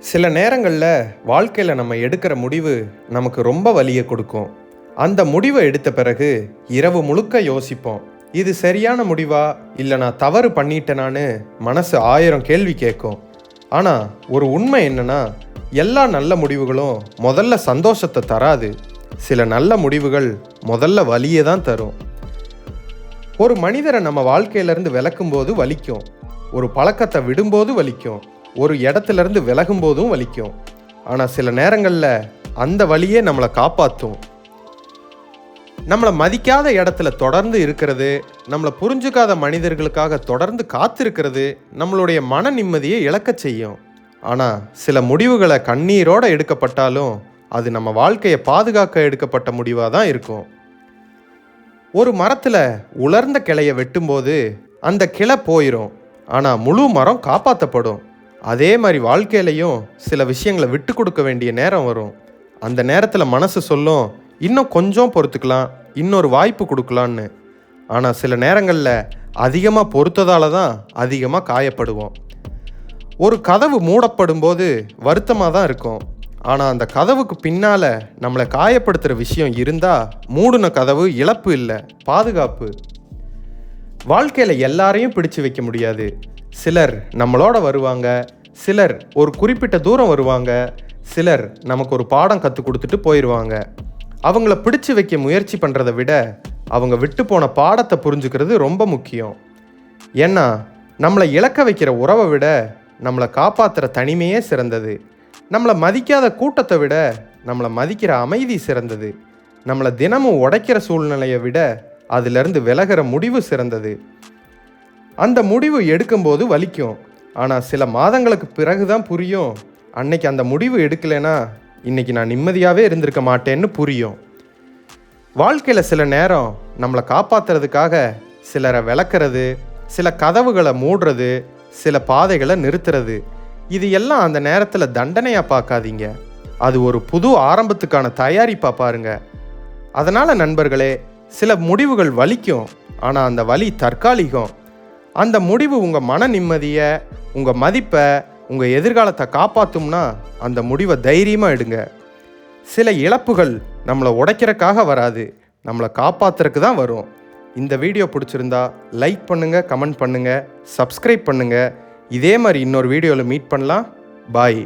சில நேரங்களில் வாழ்க்கையில் நம்ம எடுக்கிற முடிவு நமக்கு ரொம்ப வலியை கொடுக்கும். அந்த முடிவை எடுத்த பிறகு இரவு முழுக்க யோசிப்போம், இது சரியான முடிவா இல்லை நான் தவறு பண்ணிட்டேனான்னு மனசு 1000 கேள்வி கேட்கும். ஆனால் ஒரு உண்மை என்னன்னா, எல்லா நல்ல முடிவுகளும் முதல்ல சந்தோஷத்தை தராது. சில நல்ல முடிவுகள் முதல்ல வலியை தான் தரும். ஒரு மனிதரை நம்ம வாழ்க்கையிலேருந்து விலக்கும்போது வலிக்கும், ஒரு பழக்கத்தை விடும்போது வலிக்கும், ஒரு இடத்துலேருந்து விலகும் போதும் வலிக்கும். ஆனால் சில நேரங்களில் அந்த வலியே நம்மளை காப்பாற்றும். நம்மளை மதிக்காத இடத்துல தொடர்ந்து இருக்கிறது, நம்மளை புரிஞ்சுக்காத மனிதர்களுக்காக தொடர்ந்து காத்திருக்கிறது நம்மளுடைய மன நிம்மதியை இழக்க செய்யும். ஆனால் சில முடிவுகளை கண்ணீரோடு எடுக்கப்பட்டாலும் அது நம்ம வாழ்க்கையை பாதுகாக்க எடுக்கப்பட்ட முடிவாக தான் இருக்கும். ஒரு மரத்தில் உலர்ந்த கிளையை வெட்டும்போது அந்த கிளை போயிடும், ஆனால் முழு மரம் காப்பாற்றப்படும். அதே மாதிரி வாழ்க்கையிலையும் சில விஷயங்களை விட்டு கொடுக்க வேண்டிய நேரம் வரும். அந்த நேரத்தில் மனசு சொல்லும், இன்னும் கொஞ்சம் பொறுத்துக்கலாம், இன்னொரு வாய்ப்பு கொடுக்கலான்னு. ஆனால் சில நேரங்களில் அதிகமாக பொறுத்ததால தான் அதிகமாக காயப்படுவோம். ஒரு கதவு மூடப்படும் போது வருத்தமாக தான் இருக்கும். ஆனால் அந்த கதவுக்கு பின்னால் நம்மளை காயப்படுத்துகிற விஷயம் இருந்தால் மூடின கதவு இழப்பு இல்லை, பாதுகாப்பு. வாழ்க்கையில் எல்லாரையும் பிடிச்சு வைக்க முடியாது. சிலர் நம்மளோட வருவாங்க, சிலர் ஒரு குறிப்பிட்ட தூரம் வருவாங்க, சிலர் நமக்கு ஒரு பாடம் கற்றுக் கொடுத்துட்டு போயிடுவாங்க. அவங்கள பிடிச்சு வைக்க முயற்சி பண்ணுறதை விட அவங்க விட்டு போன பாடத்தை புரிஞ்சுக்கிறது ரொம்ப முக்கியம். ஏன்னா நம்மளை இழக்க வைக்கிற உறவை விட நம்மளை காப்பாற்றுற தனிமையே சிறந்தது. நம்மளை மதிக்காத கூட்டத்தை விட நம்மளை மதிக்கிற அமைதி சிறந்தது. நம்மளை தினமும் உடைக்கிற சூழ்நிலையை விட அதிலிருந்து விலகிற முடிவு சிறந்தது. அந்த முடிவு எடுக்கும்போது வலிக்கும், ஆனால் சில மாதங்களுக்கு பிறகு தான் புரியும், அன்னைக்கு அந்த முடிவு எடுக்கலைன்னா இன்றைக்கி நான் நிம்மதியாகவே இருந்திருக்க மாட்டேன்னு புரியும். வாழ்க்கையில் சில நேரம் நம்மளை காப்பாற்றுறதுக்காக சிலரை விளக்குறது, சில கதவுகளை மூடுறது, சில பாதைகளை நிறுத்துறது, இது எல்லாம் அந்த நேரத்தில் தண்டனையாக பார்க்காதீங்க, அது ஒரு புது ஆரம்பத்துக்கான தயாரிப்பாக பாருங்க. அதனால் நண்பர்களே, சில முடிவுகள் வலிக்கும், ஆனால் அந்த வலி தற்காலிகம். அந்த முடிவு உங்கள் மன நிம்மதியை, உங்கள் மதிப்பை, உங்கள் எதிர்காலத்தை காப்பாற்றும்னா அந்த முடிவை தைரியமாக எடுங்க. சில இழப்புகள் நம்மளை உடைக்கிறதுக்காக வராது, நம்மளை காப்பாற்றுறதுக்கு தான் வரும். இந்த வீடியோ பிடிச்சிருந்தா லைக் பண்ணுங்கள், கமெண்ட் பண்ணுங்கள், சப்ஸ்கிரைப் பண்ணுங்கள். இதே மாதிரி இன்னொரு வீடியோவில் மீட் பண்ணலாம். பாய்.